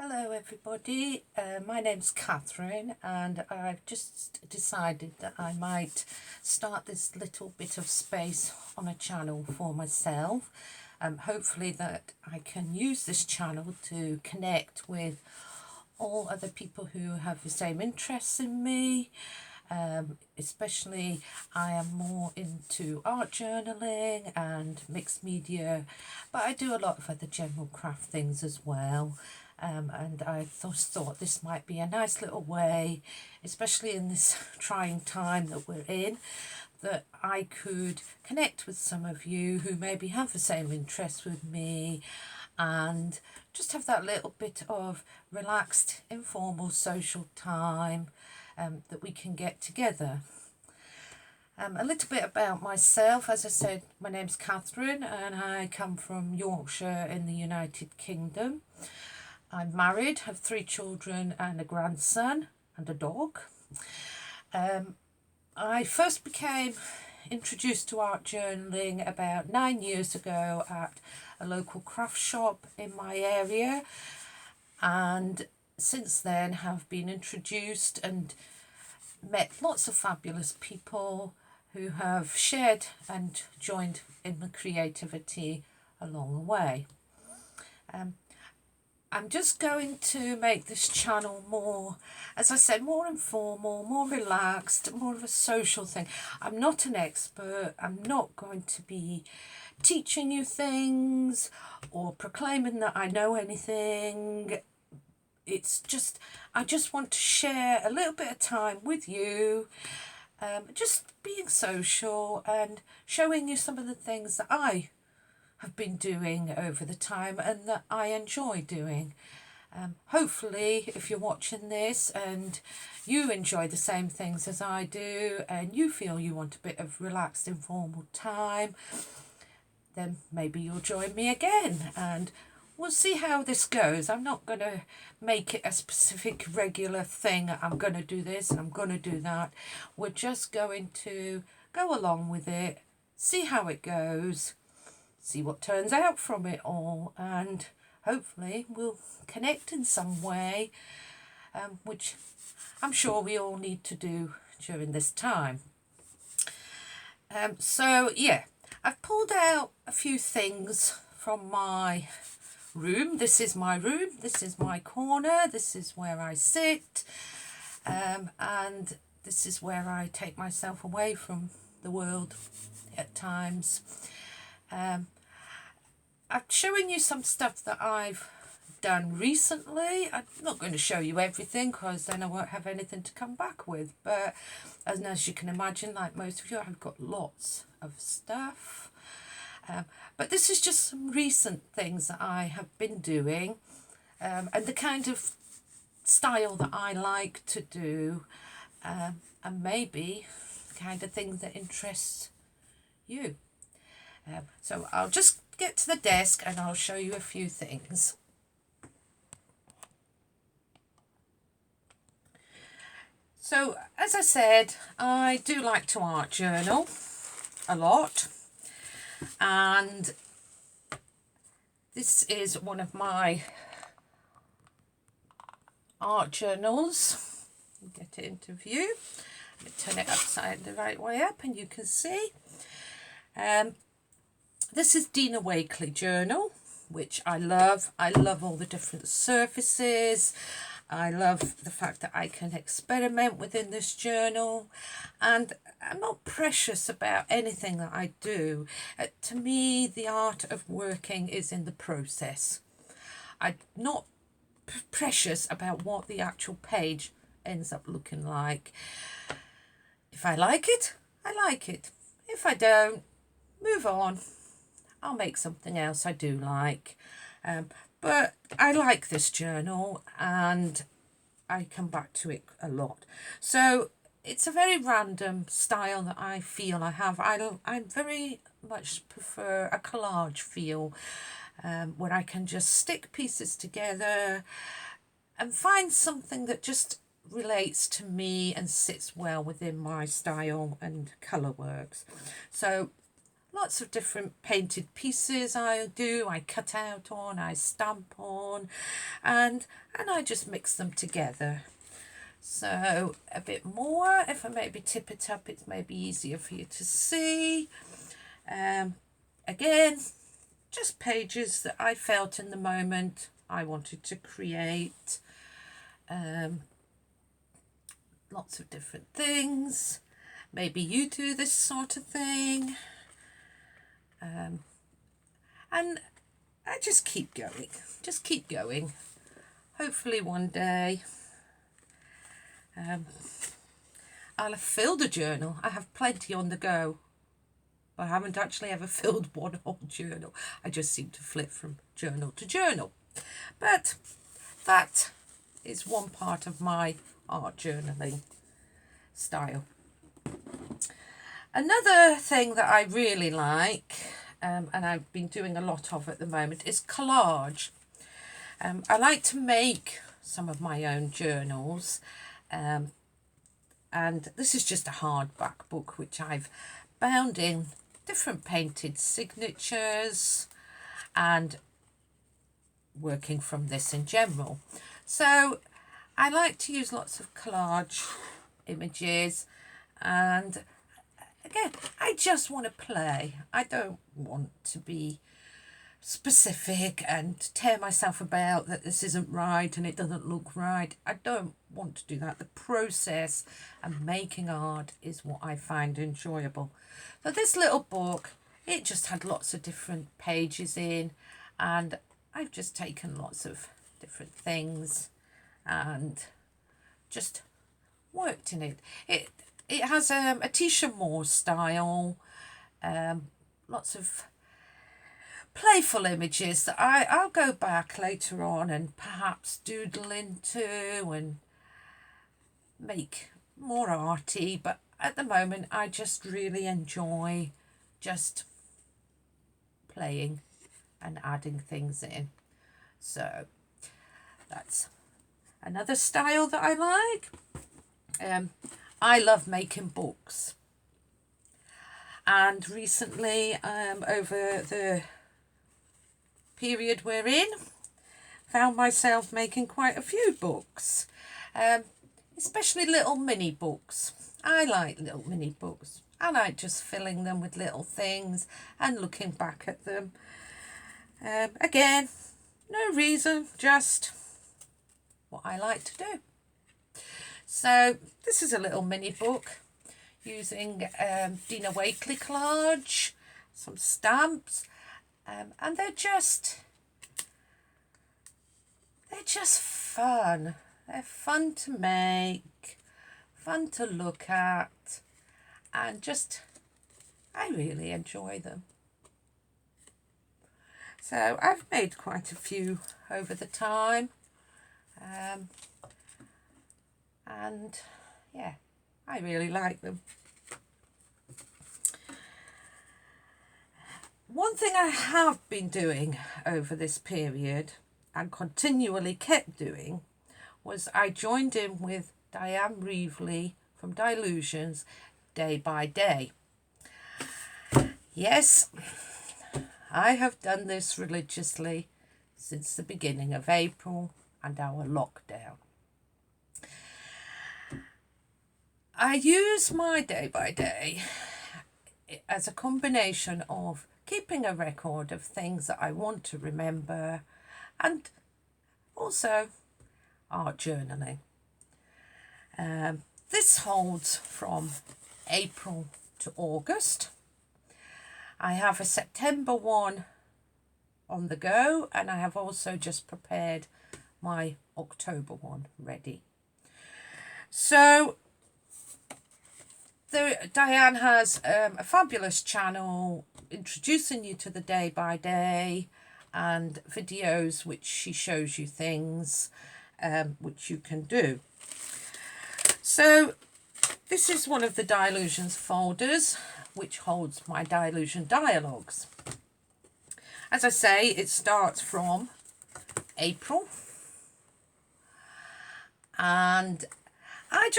Hello everybody, my name's Catherine and I've just decided that I might start this little bit of space on a channel for myself. Hopefully that I can use this channel to connect with all other people who have the same interests in me. Especially I am more into art journaling and mixed media, but I do a lot of other general craft things as well. And I thought this might be a nice little way, especially in this trying time that we're in, that I could connect with some of you who maybe have the same interests with me and just have that little bit of relaxed, informal social time that we can get together. A little bit about myself. As I said, my name's Catherine and I come from Yorkshire in the United Kingdom. I'm married, have 3 children and a grandson and a dog. I first became introduced to art journaling about 9 years ago at a local craft shop in my area, and since then have been introduced and met lots of fabulous people who have shared and joined in the creativity along the way. I'm just going to make this channel more, as I said, more informal, more relaxed, more of a social thing. I'm not an expert. I'm not going to be teaching you things or proclaiming that I know anything. It's just, I just want to share a little bit of time with you, just being social and showing you some of the things that I have been doing over the time and that I enjoy doing. Hopefully if you're watching this and you enjoy the same things as I do and you feel you want a bit of relaxed informal time, then maybe you'll join me again and we'll see how this goes. I'm not going to make it a specific regular thing. I'm going to do this and I'm going to do that. We're just going to go along with it, see how it goes, see what turns out from it all, and hopefully we'll connect in some way, which I'm sure we all need to do during this time. So yeah, I've pulled out a few things from my room. This is my room, this is my corner, this is where I sit, and this is where I take myself away from the world at times. I'm showing you some stuff that I've done recently. I'm not going to show you everything because then I won't have anything to come back with, but as you can imagine, like most of you, I've got lots of stuff. But this is just some recent things that I have been doing, and the kind of style that I like to do, and maybe the kind of thing that interests you. So I'll just get to the desk and I'll show you a few things. So as I said, I do like to art journal a lot, and this is one of my art journals. Get it into view. Turn it upside the right way up and you can see. This is Dina journal, which I love. I love all the different surfaces. I love the fact that I can experiment within this journal, and I'm not precious about anything that I do. To me, the art of working is in the process. I'm not precious about what the actual page ends up looking like. If I like it, I like it. If I don't, move on. I'll make something else I do like. But I like this journal and I come back to it a lot. So it's a very random style that I feel I have. I very much prefer a collage feel, where I can just stick pieces together and find something that just relates to me and sits well within my style and colour works. So lots of different painted pieces I do, I cut out on, I stamp on, and I just mix them together. So a bit more, if I maybe tip it up, it's maybe easier for you to see. Again, just pages that I felt in the moment I wanted to create. Lots of different things. Maybe you do this sort of thing. And I just keep going. Hopefully one day I'll have filled a journal. I have plenty on the go, but I haven't actually ever filled one whole journal. I just seem to flip from journal to journal. But that is one part of my art journaling style. Another thing that I really like, and I've been doing a lot of at the moment, is collage. I like to make some of my own journals, and this is just a hardback book which I've bound in different painted signatures and working from this in general. So I like to use lots of collage images, and again, I just want to play. I don't want to be specific and tear myself about that this isn't right and it doesn't look right. I don't want to do that. The process and making art is what I find enjoyable. So this little book, it just had lots of different pages in, and I've just taken lots of different things and just worked in it. It has a Tisha Moore style, lots of playful images that I'll go back later on and perhaps doodle into and make more arty, but at the moment I just really enjoy just playing and adding things in. So that's another style that I like. I love making books, and recently over the period we're in, found myself making quite a few books, especially little mini books. I like little mini books. I like just filling them with little things and looking back at them. Again, no reason, just what I like to do. So this is a little mini book using Dina collage, some stamps, and they're just fun. They're fun to make, fun to look at, and just I really enjoy them. So I've made quite a few over the time, and yeah, I really like them. One thing I have been doing over this period and continually kept doing was I joined in with Diane Reevely from Dylusions day by day. Yes, I have done this religiously since the beginning of April and our lockdown. I use my day by day as a combination of keeping a record of things that I want to remember and also art journaling. This holds from April to August. I have a September one on the go, and I have also just prepared my October one ready. So Diane has a fabulous channel introducing you to the day by day and videos which she shows you things which you can do. So this is one of the Dylusions folders which holds my Dylusion dialogues. As I say, it starts from April, and I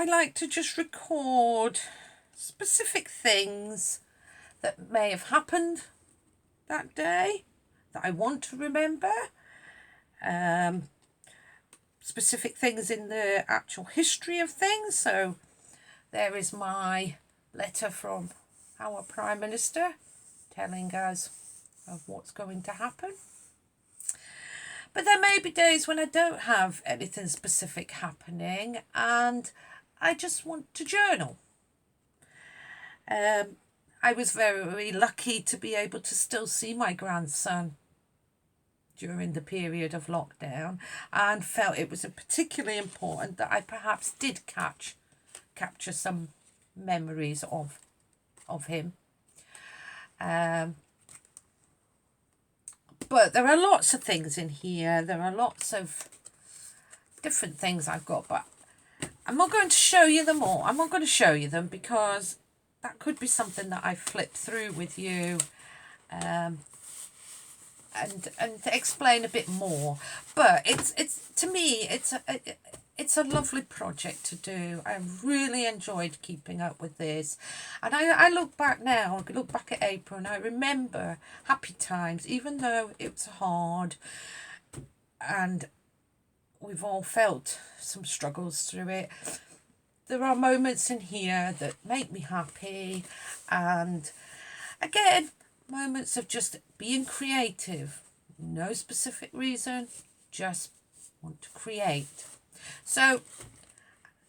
like to just record specific things that may have happened that day that I want to remember. Specific things in the actual history of things. So there is my letter from our Prime Minister telling us of what's going to happen. But there may be days when I don't have anything specific happening and I just want to journal. I was very lucky to be able to still see my grandson during the period of lockdown, and felt it was particularly important that I perhaps did capture some memories of him. But there are lots of things in here. There are lots of different things I've got, but I'm not going to show you them all. I'm not going to show you them because that could be something that I flip through with you and explain a bit more. But it's to me it's a lovely project to do. I really enjoyed keeping up with this, and I look back now, I look back at April, and I remember happy times, even though it was hard and we've all felt some struggles through it. There are moments in here that make me happy, and again, moments of just being creative. No specific reason, just want to create. So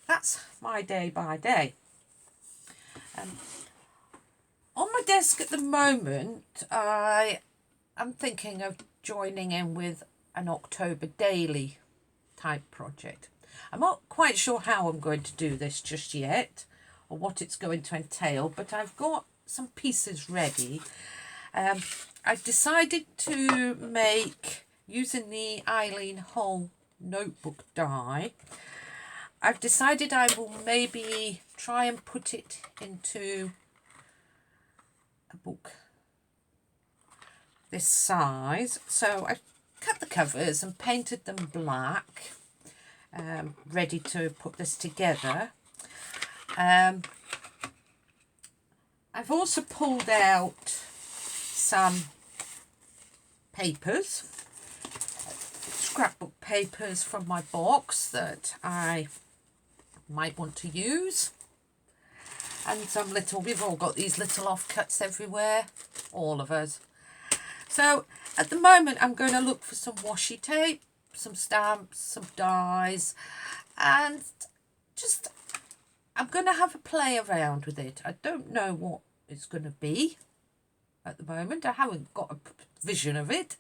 that's my day by day. On my desk at the moment, I am thinking of joining in with an October daily type project. I'm not quite sure how I'm going to do this just yet, or what it's going to entail, but I've got some pieces ready. I've decided to make, using the Eileen Hull notebook die, I've decided I will maybe try and put it into a book this size. So I've cut the covers and painted them black, ready to put this together. I've also pulled out some papers, scrapbook papers from my box that I might want to use, and some little, we've all got these little offcuts everywhere, all of us. So at the moment I'm going to look for some washi tape, some stamps, some dies, and just I'm going to have a play around with it. I don't know what it's going to be at the moment. I haven't got a vision of it,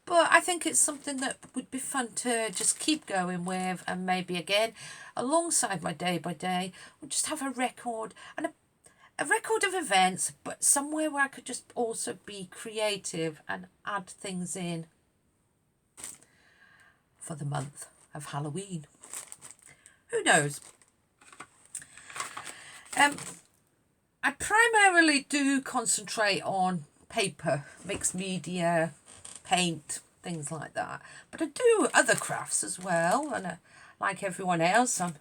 but I think it's something that would be fun to just keep going with, and maybe again alongside my day by day we'll just have a record, and a record of events, but somewhere where I could just also be creative and add things in for the month of Halloween. Who knows? I primarily do concentrate on paper, mixed media, paint, things like that. But I do other crafts as well, and like everyone else, I'm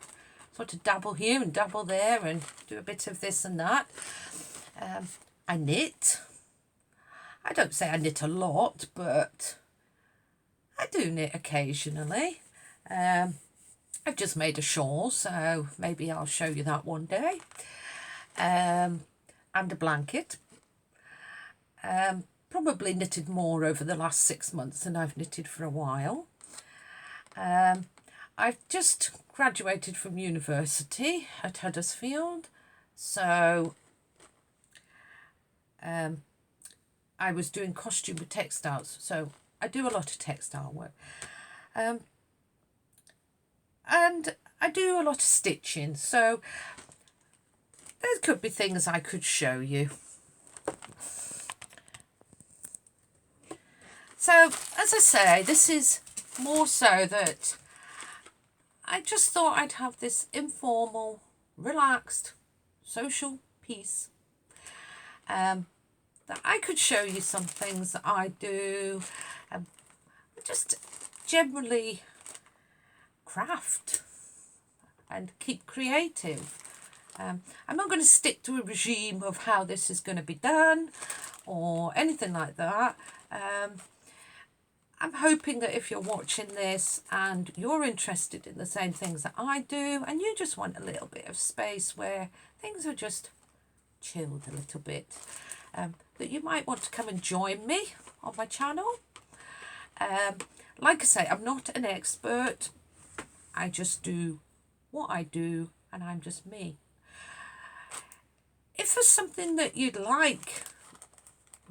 sort of dabble here and dabble there and do a bit of this and that. I knit. I don't say I knit a lot, but I do knit occasionally. I've just made a shawl, so maybe I'll show you that one day. And a blanket. Probably knitted more over the last 6 months than I've knitted for a while. I've just graduated from university at Huddersfield, so I was doing costume with textiles, so I do a lot of textile work. And I do a lot of stitching, so there could be things I could show you. So, as I say, this is more so that I just thought I'd have this informal, relaxed, social piece. That I could show you some things that I do. Just generally craft and keep creative. I'm not going to stick to a regime of how this is going to be done or anything like that. I'm hoping that if you're watching this and you're interested in the same things that I do, and you just want a little bit of space where things are just chilled a little bit, that you might want to come and join me on my channel. Like I say, I'm not an expert. I just do what I do, and I'm just me. If there's something that you'd like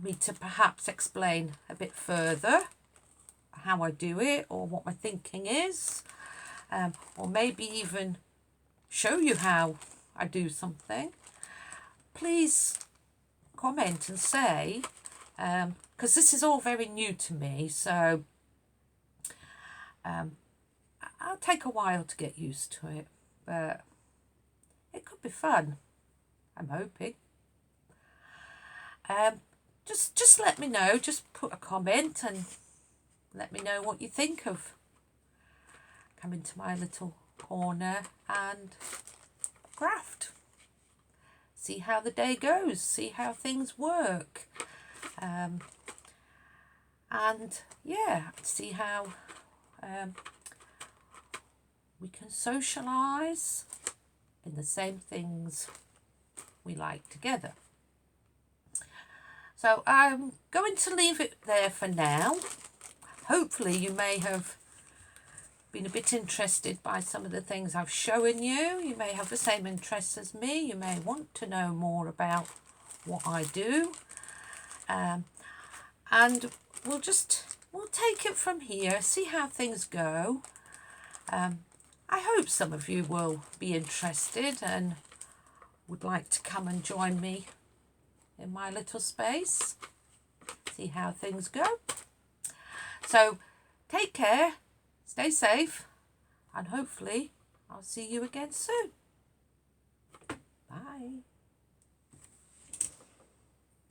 me to perhaps explain a bit further, how I do it or what my thinking is, or maybe even show you how I do something, please comment and say, because this is all very new to me, so I'll take a while to get used to it, but it could be fun, I'm hoping. Just let me know, just put a comment and let me know what you think of coming to my little corner and craft. See how the day goes, see how things work. And yeah, see how we can socialise in the same things we like together. So I'm going to leave it there for now. Hopefully you may have been a bit interested by some of the things I've shown you. You may have the same interests as me. You may want to know more about what I do. And we'll take it from here, see how things go. I hope some of you will be interested and would like to come and join me in my little space, see how things go. So take care, stay safe, and hopefully I'll see you again soon. Bye.